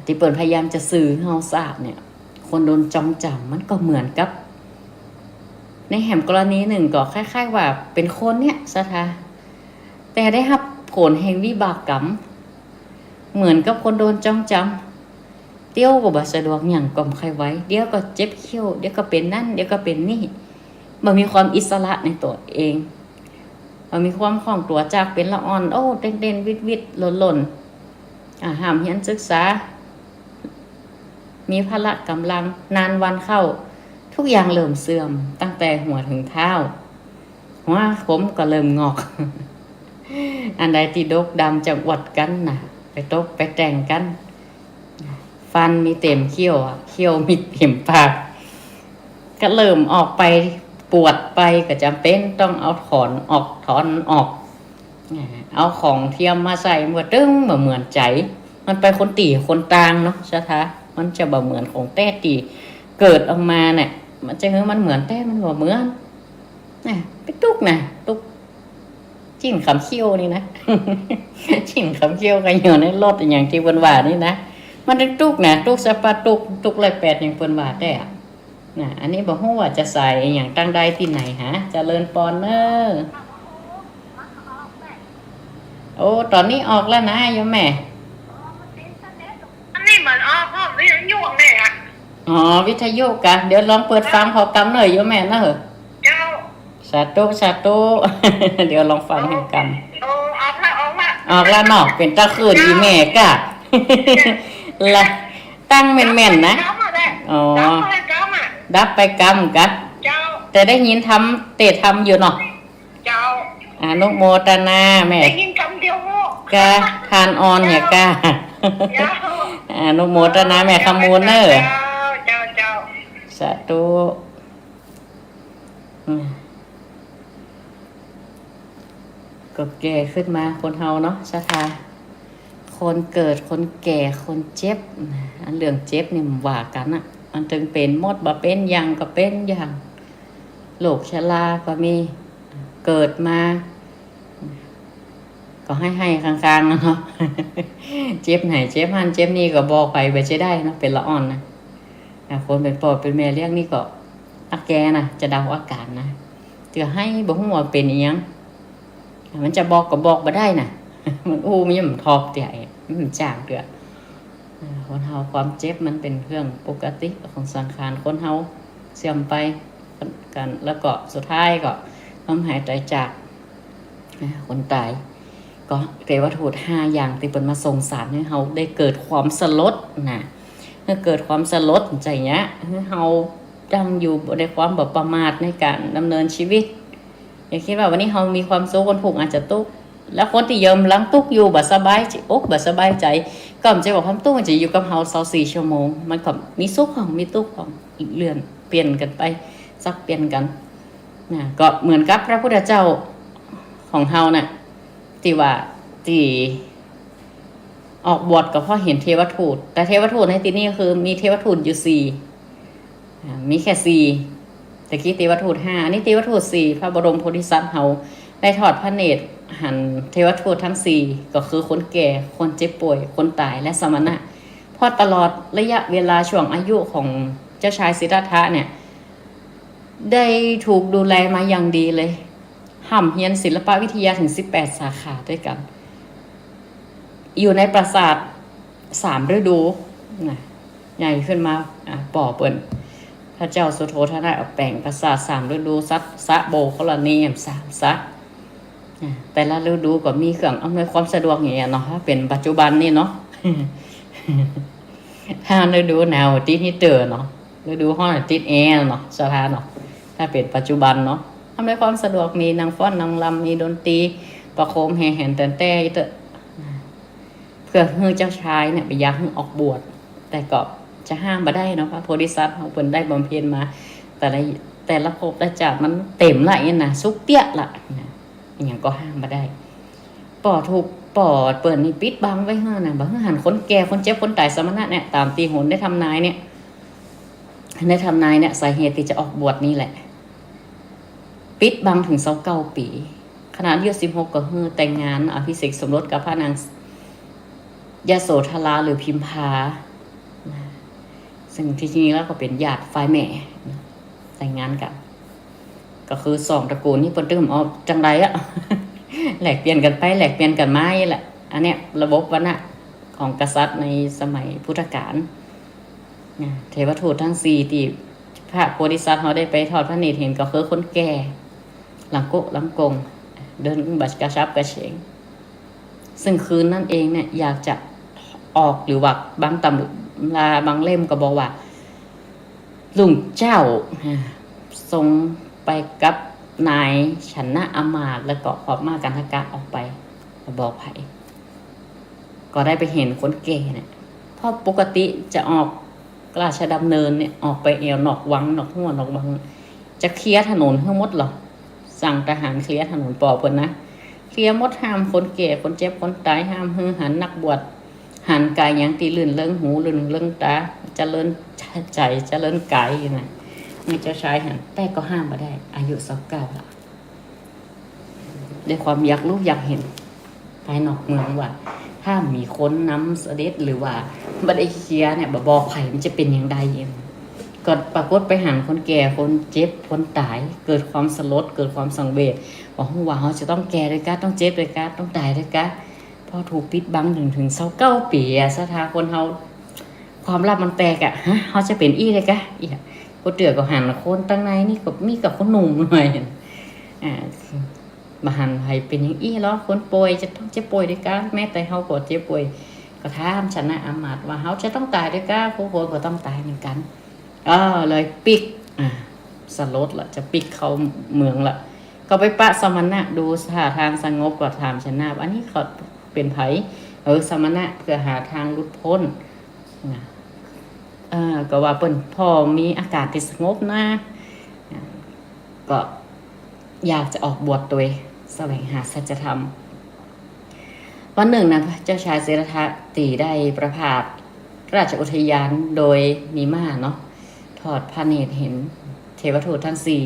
ที่เปิดพยายามจะสื่อให้เฮาทราบเนี่ยคนโดนจองจำมันก็เหมือนกับในแห่งกรณีหนึ่งก็คล้ายๆว่าเป็นคนเนี่ยศรัทธาแต่ได้รับผลแห่งวิบากกรรมเหมือนกับคนโดนจองจำเดี๋ยวก็บ่สะดวกอย่างก็ใครไว้เดี๋ยวก็เจ็บเขี้ยวเดี๋ยวก็เป็นนั่นเดี๋ยวก็เป็นนี่มันมีความอิสระในตัวเองมันมีความคล่องตัวจากเป็นละอ่อนโอ้เต้นวิดหล่นห้ามเรียนศึกษามีพละกำลังนานวันเข้าทุกอย่างเริ่มเสื่อมตั้งแต่หัวถึงเท้าหัวผมก็เริ่มงอกอันใดที่ดกดำจะวัดกันไปตกไปแต่งกันฟันมีเต็มเขี้ยวมีเต็มปากก็เริ่มออกไปปวดไปก็จำเป็นต้องเอาถอนออกเอาของเทียมมาใส่มันตึ้งเหมือนใจมันไปคนตีคนตางเนาะใช่ไหมมันจะแบบเหมือนของแต้ตีเกิดออกมาเนี่ยมันจะมันเหมือนแต้มันเหมือนไปตุกจิ้นคำเขี้ยวนี่นะจิ้นคำเขี้ยวกันอยู่ในรถอย่างที่เปิ้นว่านี่นะมันเป็นตุกสะปะตุกเลย8อย่างเปิ้นว่าได้อันนี้บอกว่าจะใส่อย่างตั้งได้ที่ไหนฮะจะเลินปอนเนอร์โอ้ตอนนี้ออกแล้วนะโยมแม่อันนี้เหมือนพ่อวิทยุแม่วิทยุกันเดี๋ยวลองเปิดฟังพอกำหน่อยโยมแม่นะเหรอเจ้าสาธุเดี๋ยวลองฟังให้กันออกแล้วเนาะเป็นตะคืนอีแม่กะละตั้งแม่นๆนะดับไปกำกัดแต่ได้ยินทำเตะทำอยู่เนาะเจ้านุโมทนาแม่ได้ยินคำเดียว กาทานออนเนี่ยกา เจ้า อนุโมทนาแม่ขมูลเนอ เจ้าเจ้า สาธุก็แก่ขึ้นมาคนเฮาเนาะชะทาคนเกิดคนแก่คนเจ็บอันเรื่องเจ็บนี่มันว่ากันอ่ะมันถึงเป็นหมดบ่เป็นอย่างก็เป็นอย่างโรคชราก็มีเกิดมา ก็ให้ข้างๆนะเนาะ เจ็บไหนเจ็บหันเจ็บนี่ก็บอกไปไปจะได้เนาะเป็นละอ่อนนะคนเป็นปอดเป็นแม่เลี้ยงนี่ก็อาแกนะจะเดาอาการนะเตือให้บอกว่าเป็นอีหยังมันจะบอกก็บอกมาได้นะ มันมันยังทอบเตี่ยมันจางเตือคนเฮาความเจ็บมันเป็นเรื่องปกติของสังขารคนเฮาเสื่อมไปกันแล้วก็สุดท้ายก็ต้องหายใจจากคนตายก็เทวทูต5อย่างที่เป็นมาส่งสารให้เฮาได้เกิดความสลดนะเมื่อเกิดความสลดใจเนี้ยเฮาจังอยู่ในความแบบประมาทในการดำเนินชีวิตอย่าคิดว่าวันนี้เฮามีความสุขคนผูกอาจจะทุกข์แล้วคนที่ยอมลังทุกข์อยู่แบบสบายใจอกแบบสบายใจก็มันจะบอกความทุกข์มันจะอยู่กับเฮา24ชั่วโมงมันก็มีสุขของมีทุกข์ของอีกเรื่องเปลี่ยนกันไปสักเปลี่ยนกันนะก็เหมือนกับพระพุทธเจ้าของเฮาน่ะที่ว่าที่ออกบวชก็เพราะเห็นเทวทูตแต่เทวทูตในที่นี้คือมีเทวทูตอยู่4มีแค่4แต่กี้เทวทูต5อันนี้เทวทูต4พระบรมโพธิสัตว์เฮาได้ทอดพระเนตรหันเทวทูตทั้ง4ก็คือคนแก่คนเจ็บป่วยคนตายและสมณะเพราะตลอดระยะเวลาช่วงอายุของเจ้าชายสิทธัตถะเนี่ยได้ถูกดูแลมาอย่างดีเลยห่ำเรียนศิลปวิทยาถึง18สาขาด้วยกันอยู่ในปราสาท3ฤดูนะใหญ่ขึ้นมาป่อเปิ้นพระเจ้าสุโธทนะแปลงปราสาท3ฤดูซัดสะโบกรณี3สะแต่ละฤดูก็มีเครื่องอำนวยความสะดวกอย่างเงี้ยเนาะถ้าเป็นปัจจุบันนี่เนาะ ถ้าฤดูหนาวติดฮีตเตอร์เนาะฤดูร้อนติดแอร์เนาะสถานเนาะถ้าเป็นปัจจุบันเนาะอำนวยความสะดวกมีนางฟ้อนนางลำมีดนตรีประโคมแห่แหนแต่เตะเพื่อให้เจ้าชายเนี่ยไปยักให้ออกบวชแต่ก็จะห้ามมาได้เนาะพระโพธิสัตว์เขาเพิ่นได้บำเพ็ญมาแต่ละภพแต่จากมันเต็มละนี่นะสุกเตี้ยละนะอย่างก็ห้ามมาได้ปอดถูกปอดเปิดนี่ปิดบังไว้ห้านะบางหันคนแก่คนเจ็บคนตายสมณะเนี่ยตามตีโหนได้ทำนายเนี่ยสาเหตุที่จะออกบวชนี่แหละปิดบังถึง29 ปีขนาดอายุ16ก็แต่งงานอภิเษกสมรสกับพระนางยโสธราหรือพิมพาซึ่งที่จริงแล้วก็เป็นญาติฝ่ายแม่แต่งงานกันก็คือ2ตระกูลนี่เปิ้นตึ้มเอาจังไดอะ แหลกเปลี่ยนกันไปแหลกเปลี่ยนกันมาแหละอันเนี้ยระบบวรรณะของกษัตริย์ในสมัยพุทธกาลเทวทูตทั้ง4ที่พระโพธิสัตว์เขาได้ไปทอดพระเนตรเห็นก็คือคนแก่หลังกงเดินบัดกระชับกระเฉงซึ่งคืนนั่นเองเนี่ยอยากจะออกหรือว่าบางตำราบางเล่มก็บอกว่าลุงเจ้าทรงไปกับนายชนะอมาตย์แล้วก็ขอบมากันทกะออกไปบอกไผก็ได้ไปเห็นคนแก่เนี่ยเพราะปกติจะออกราชดำเนินเนี่ยออกไปเอวนอกวังนอกหัวนอกวังจะเคลียร์ถนนทั้งหมดหรอสั่งทหารเคลียร์ถนนปอเพิ่นนะเคลียร์หมดห้ามคนแก่คนเจ็บคนตายห้ามหันนักบวชหันกายอย่างตีลื่นเลิงหูลื่นเลิงตาเจริญใจเจริญกายนะนี่เจ้าชายหันแต่ก็ห้ามมาได้อายุ29ละด้วยความอยากรู้อยากเห็นภายนอกเมืองว่าถ้ามีคนนำเสด็จหรือว่าบัดไอเคียเนี่ยบอกไผ่มันจะเป็นอย่างใดเองก็ปรากฏไปหันคนแก่คนเจ็บคนตายเกิดความสลดเกิดความสังเวชว่าเขาจะต้องแก่ด้วยกันต้องเจ็บด้วยกันต้องตายด้วยกันพอถูกปิดบังถึง29 ปีอะสถาคนเฮาความลับมันแตกอะฮะเขาจะเป็นเลยกะอีกก็เตือก็หันคนตั้งในนี่ก็มีกับคนหนุ่มหน่อยมาหันให้เป็นอย่างแล้วคนป่วยจะต้องเจ็บป่วยด้วยกันแม้แต่เฮาก็เจ็บป่วยก็ถามชนะอมาตย์ว่าเฮาจะต้องตายด้วยกันผู้คนก็ต้องตายเหมือนกันเลยปิกสลดละจะปิกเข้าเมืองละก็ไปปะสมณะดูท่าทางสงบกว่าถามชนะอันนี้เขาไป เป็นไผสมณะเพื่อหาทางหลุดพ้นนะก็ว่าเปิ้นพอมีอากาศที่สงบนะก็อยากจะออกบวชตัวแสวงหาสัจธรรมวันหนึ่งนะเจ้าชายสิทธัตถะตีได้ประพาสราชอุทยานโดยมีม้าเนาะทอดพระเนตรเห็นเทวทูตทั้งสี่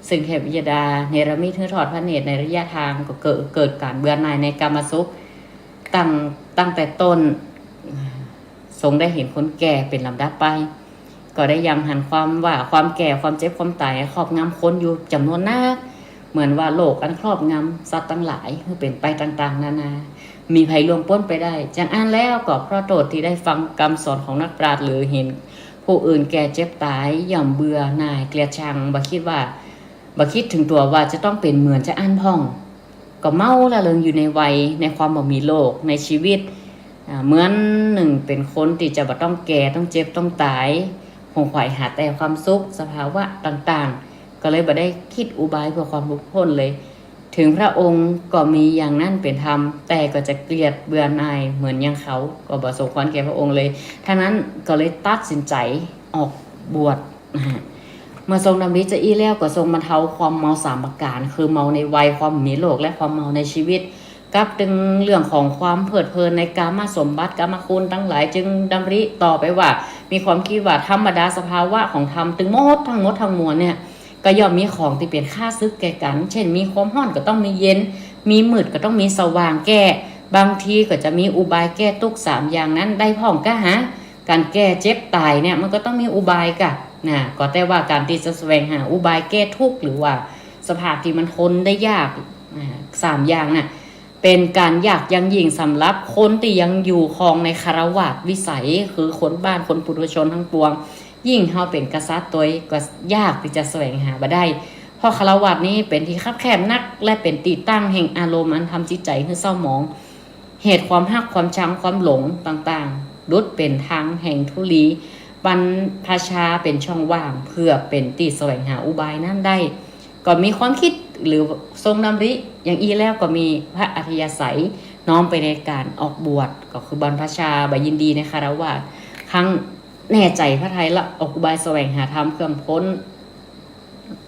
ซึ่งเทพยดาเนรมิตให้ทอดพระเนตรในระยะทางก็เกิดการเบื่อหน่ายในกามสุขตั้งแต่ต้นทรงได้เห็นคนแก่เป็นลำดับไปก็ได้ยังหันความแก่ความเจ็บความตายครอบงำคนอยู่จำนวนมากเหมือนว่าโลกอันครอบงำสัตว์ทั้งหลายคือเป็นไปต่างๆนานามีภัยลวงพ้นไปได้จังอ่านแล้วก็เพราะโทษที่ได้ฟังคำสอนของนักปราชญ์หรือเห็นผู้อื่นแก่เจ็บตายย่อมเบื่อหน่ายเกลียดชังบ่คิดถึงตัวว่าจะต้องเป็นเหมือนจะอ่านพ่องก็เมาละเริงอยู่ในวัยในความบ่มีโลกในชีวิตเหมือนหนึ่งเป็นคนที่จะบ่ต้องแก่ต้องเจ็บต้องตายคงไขว่หาแต่ความสุขสภาวะต่างๆก็เลยบ่ได้คิดอุบายเพื่อความหลุดพ้นเลยถึงพระองค์ก็มีอย่างนั้นเป็นธรรมแต่ก็จะเกลียดเบื่อหน่ายเหมือนอย่างเขาก็บ่สมควรแก่พระองค์เลยทั้งนั้นก็เลยตัดสินใจออกบวชเมื่อทรงดำริจะอี้แล้วก็ทรงบรรเทาความเมาสามประการคือเมาในวัยความมีโลกและความเมาในชีวิตกับดึงเรื่องของความเพลิดเพลินในกามสมบัติกามคุณทั้งหลายจึงดำริต่อไปว่ามีความคิดว่าธรรมดาสภาวะของธรรมทั้งหมดทั้งมวลเนี่ยก็ย่อมมีของที่เป็นค่าซึกแก่กันเช่นมีความร้อนก็ต้องมีเย็นมีมืดก็ต้องมีสว่างแก้บางทีก็จะมีอุบายแก้ทุก3อย่างนั้นได้พร้อมกันฮะการแก้เจ็บตายเนี่ยมันก็ต้องมีอุบายกะก็แต่ว่าการที่จะแสวงหาอุบายแก้ทุกข์หรือว่าสภาพที่มันทนได้ยาก3อย่างน่ะเป็นการยากยังยิ่งสำหรับคนที่ยังอยู่ครองในคฤหัสถ์วิสัยคือคนบ้านคนปุถุชนทั้งปวงยิ่งเฮาเป็นกษัตริย์ตัวก็ยากที่จะแสวงหาบ่ได้เพราะคฤหัสถ์นี้เป็นที่คับแคบนักและเป็นที่ตั้งแห่งอารมณ์อันทำจิตใจให้เศร้าหมองเหตุความฮักความชังความหลงต่างๆรุดเป็นทางแห่งทุลีบรรพชาเป็นช่องว่างเพื่อเป็นที่แสวงหาอุบายนั้นได้ก็มีความคิดหรือทรงดำริอย่างอีแล้วก็มีพระอัธยาศัยน้อมไปในการออกบวชก็คือบรรพชาบยินดีในคฤหัสถ์ครั้งแน่ใจพระทัยละออกอุบายแสวงหาธรรมเครื่องพ้น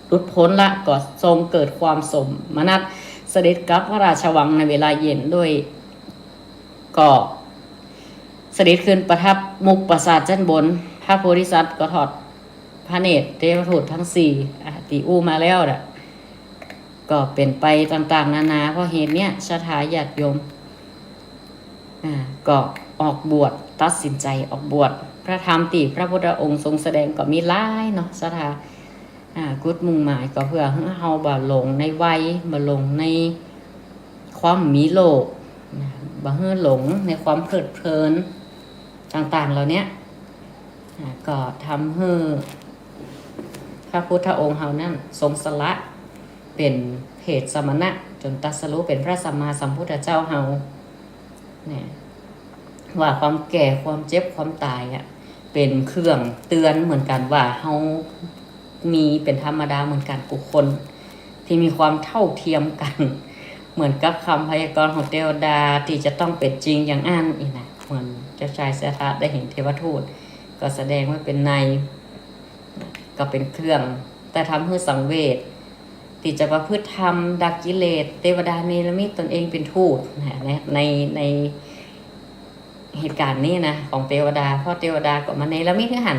หลุดพ้นละก็ทรงเกิดความสมนัสเสด็จกลับพระราชวังในเวลาเย็นด้วยก็เสด็จขึ้นประทับมุกปราสาทชั้นบนพระโพธิสัตว์ก็ทอดพระเนตรเทวทูตทั้ง4ตีอู้มาแล้วน่ะก็เป็นไปต่างๆนานาเพราะเหตุเนี้ยศรัทธาญาติโยมก็ออกบวชตัดสินใจออกบวชพระธรรมที่พระพุทธองค์ทรงแสดงก็มีหลายเนาะศรัทธากุศมุ่งหมายก็เพื่อให้เฮาบ่หลงในวัยบ่หลงในความมีโลกบ่ให้หลงในความเพลิดเพลินต่างๆเหล่านี้ก็ทำให้พระพุทธองค์เฮานั้นทรงสละเป็นเพศสมณะจนตรัสรู้เป็นพระสัมมาสัมพุทธเจ้าเฮาเนี่ยว่าความแก่ความเจ็บความตายเป็นเครื่องเตือนเหมือนกันว่าเฮามีเป็นธรรมดาเหมือนกันกุคนที่มีความเท่าเทียมกันเหมือนกับคำพยากรณ์ของเทวดาที่จะต้องเป็นจริงอย่างอ่านอีกนะเหมือนเจ้าชายสิทธัตถะได้เห็นเทวทูตก็แสดงว่าเป็นในก็เป็นเครื่องแต่ทำให้สังเวชที่จะประพฤติธรรมดักกิเลสเทวดาเนรมิตตนเองเป็นทูตในเหตุการณ์นี้นะของเทวดาเพราะเทวดาก็มาเนรมิตให้หัน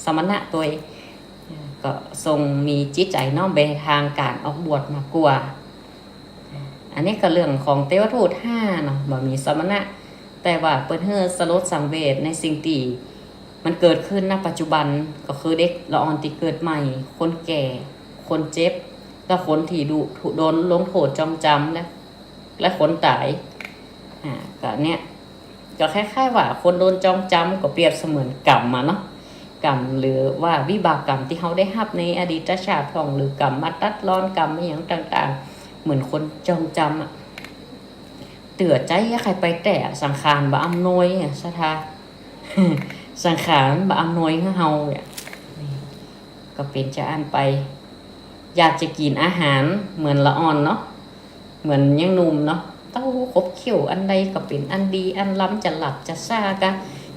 สมณะตัวก็ทรงมีจิตใจน้อมไปทางการออกบวชมากกว่าอันนี้ก็เรื่องของเทวทูต5เนาะบ่มีสมณะแต่ว่าเปิ้นเฮือสลดสังเวชในสิ่งที่มันเกิดขึ้นณปัจจุบันก็คือเด็กละอ่อนที่เกิดใหม่คนแก่คนเจ็บและคนที่โดนลงโทษจองจำและคนตายก็เนี้ยก็คล้ายๆว่าคนโดนจองจำก็เปรียบเสมือนกรรมเนาะกรรมหรือว่าวิบากกรรมที่เขาได้รับในอดีตชาติของหรือกรรมมาตัดร้อนกรรมอย่างต่างๆเหมือนคนจองจำเตือใจใครไปแต่สังขารบ่อำนวยศรัทธาสังขารบ่อำนวยให้เฮาเนี่ยก็เป็นจะอ่านไปอยากจะกินอาหารเหมือนละอ่อนเนาะเหมือนยังหนุ่มเนาะ เต้าขบเขียวอันใดก็เป็นอันดีอันล้ำจะหลับจะซ่ากะ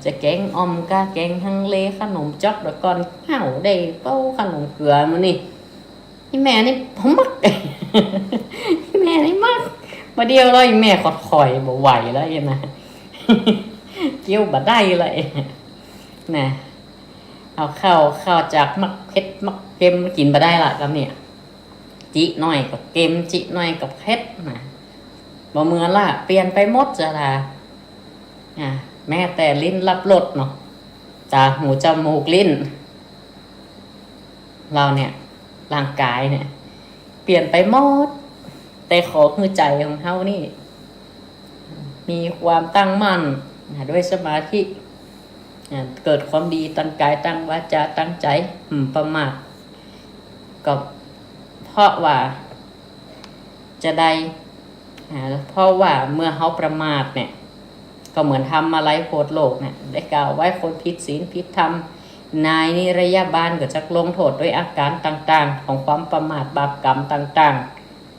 จะแกงออมกะแกงฮังเลขนมจ๊อกแล้วก่อนข้าวได้เป้าขนมเกลือมื้อนี่นี่แม่นี่ผมมัก แม่นี่มักมาเดียวเลยแม่ขอดข่อยบ่ไหวแล้วยังนะ เกี่ยวบ่ได้เลยนะเอาข้าวจากมักเผ็ดมักเค็มกินบ่ได้ละกับเนี่ยจิหน่อยกับเค็มจิหน่อยกับเผ็ดนะบ่เหมือนละเปลี่ยนไปหมดจ้ะล่ะแม้แต่ลิ้นรับรสเนาะตาหูจมูกลิ้นเราเนี่ยร่างกายเนี่ยเปลี่ยนไปหมดแต่ขอคือใจของเฮานี่มีความตั้งมั่นด้วยสมาธิเกิดความดีตั้งกายตั้งวาจาตั้งใจประมาทก็เพราะว่าจะได้เพราะว่าเมื่อเฮาประมาทเนี่ยก็เหมือนทำอะไรโพดโลกเนี่ยได้กล่าวไว้คนผิดศีลผิดธรรมนายนิรยาบาลก็จะลงโทษด้วยอาการต่างๆของความประมาทบาปกรรมต่าง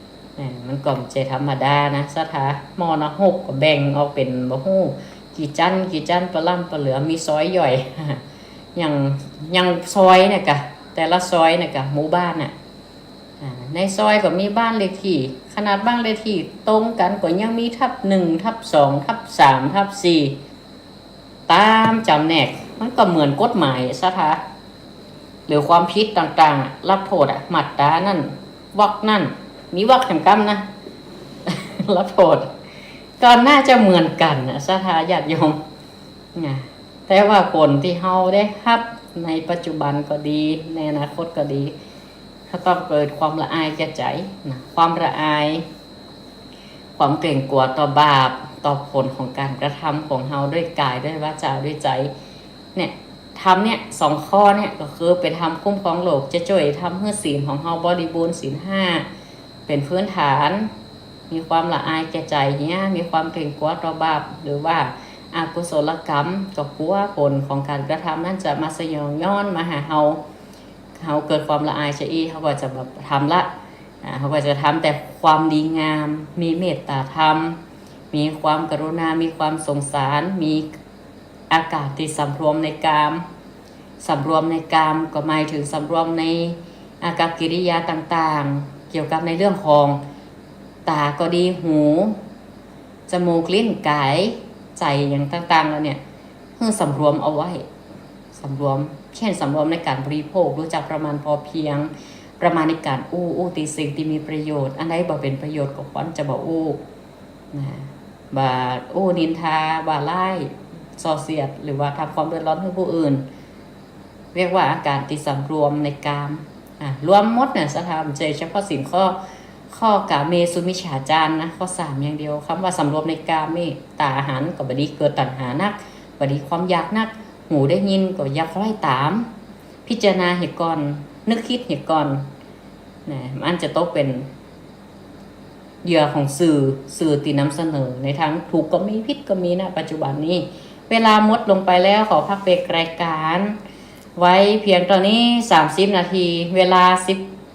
ๆมันก็ไม่ใช่ธรรมดานะสถามอนหกก็แบ่งออกเป็นบ่ฮู้กี่จันปลาล่ำปลาเหลือมีซอยย่อย อย่างซอยเนี่ยกะแต่ละซอยเนี่ยกะหมู่บ้านน่ะในซอยก็มีบ้านเลขที่ขนาดบ้านเลขที่ตรงกันก็ยังมีทับ1ทับ2ทับ3ทับ4ตามจำแนกมันก็เหมือนกฎหมายสถาหรือความผิดต่างๆรับโทษมาตรานั่นวรรคนั่นมีวรรคแห่งกรรมนะ รับโทษก็น่าจะเหมือนกันนะสถาญาติโยมแต่ว่าผลที่เฮาได้รับในปัจจุบันก็ดีในอนาคตก็ดีเขาต้องเกิดความละอายแก่ใจนะความละอายความเกรงกลัวต่อบาปต่อผลของการกระทำของเฮาด้วยกายด้วยวาจาด้วยใจเนี่ยทำเนี่ย2ข้อเนี่ยก็คือเป็นทำคุ้มครองโลกจะช่วยทำให้ศีลของเฮาบริบูรณ์ศีล5เป็นพื้นฐานมีความละอายแก่ใจเนี่ยมีความเกรงกลัวต่อบาปหรือว่าอากุศลกรรมก็กลัวผลของการกระทำนั้นจะมาสยองย้อนมาหาเฮาเกิดความละอายเฉยเขาก็จะแบบทำละเขาก็จะทำแต่ความดีงามมีเมตตาธรรมมีความกรุณามีความสงสารมีอากาศที่สำรวมในกามสำรวมในกามก็หมายถึงสำรวมในอากับกิริยาต่างๆเกี่ยวกับในเรื่องของตาก็ดีหูจมูกลิ้นกายใจอย่างต่างๆแล้วเนี่ยเพื่อสำรวมเอาไว้สำรวมเช่นสำรวมในการบริโภครู้จักประมาณพอเพียงประมาณในการอู้ตีสิ่งที่มีประโยชน์อันใดบ่เป็นประโยชน์ก็ควรจะบ่บ่นินทาบ่ไล่ส่อเสียดหรือว่าทำความเดือดร้อนให้ผู้อื่นเรียกว่าอาการที่สำรวมในกามรวมหมดเนี่ยสถาบันเฉพาะสิ่งข้อกาเมสุมิจฉาจารนะข้อ3อย่างเดียวคำว่าสำรวมในกามนี่ตาอาหารก็บ่ดีเกิดตัณหานักบ่ดีความอยากนักหูได้ยินก็อยากไล่ตามพิจารณาเหตุก่อนนึกคิดเหตุก่อนมันจะต้องเป็นเหยื่อของสื่อที่นำเสนอในทางถูกก็มีผิดก็มีนะปัจจุบันนี้เวลาหมดลงไปแล้วขอพักเบรกรายการไว้เพียงตอนนี้30นาทีเวลา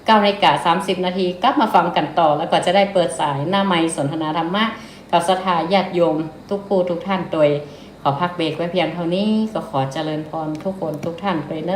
19:30 นาทีกลับมาฟังกันต่อแล้วก็จะได้เปิดสายหน้าไมค์สนทนาธรรมะกับศรัทธาญาติโยมทุกผู้ทุกท่านโดยขอพักเบรกไว้เพียงเท่านี้ก็ขอเจริญพรทุกคนทุกท่านไปเน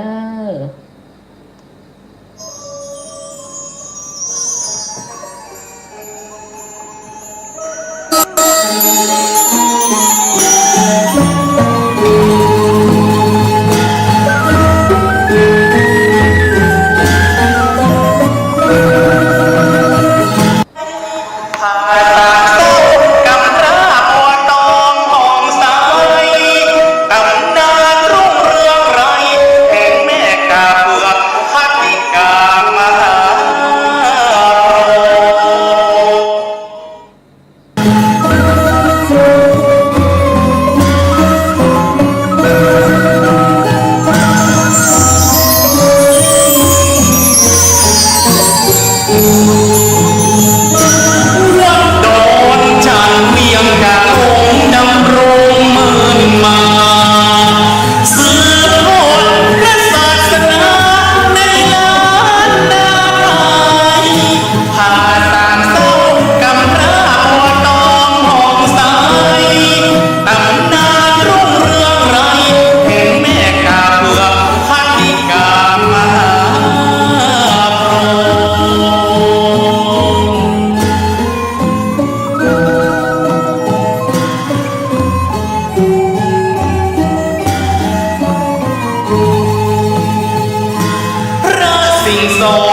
สอง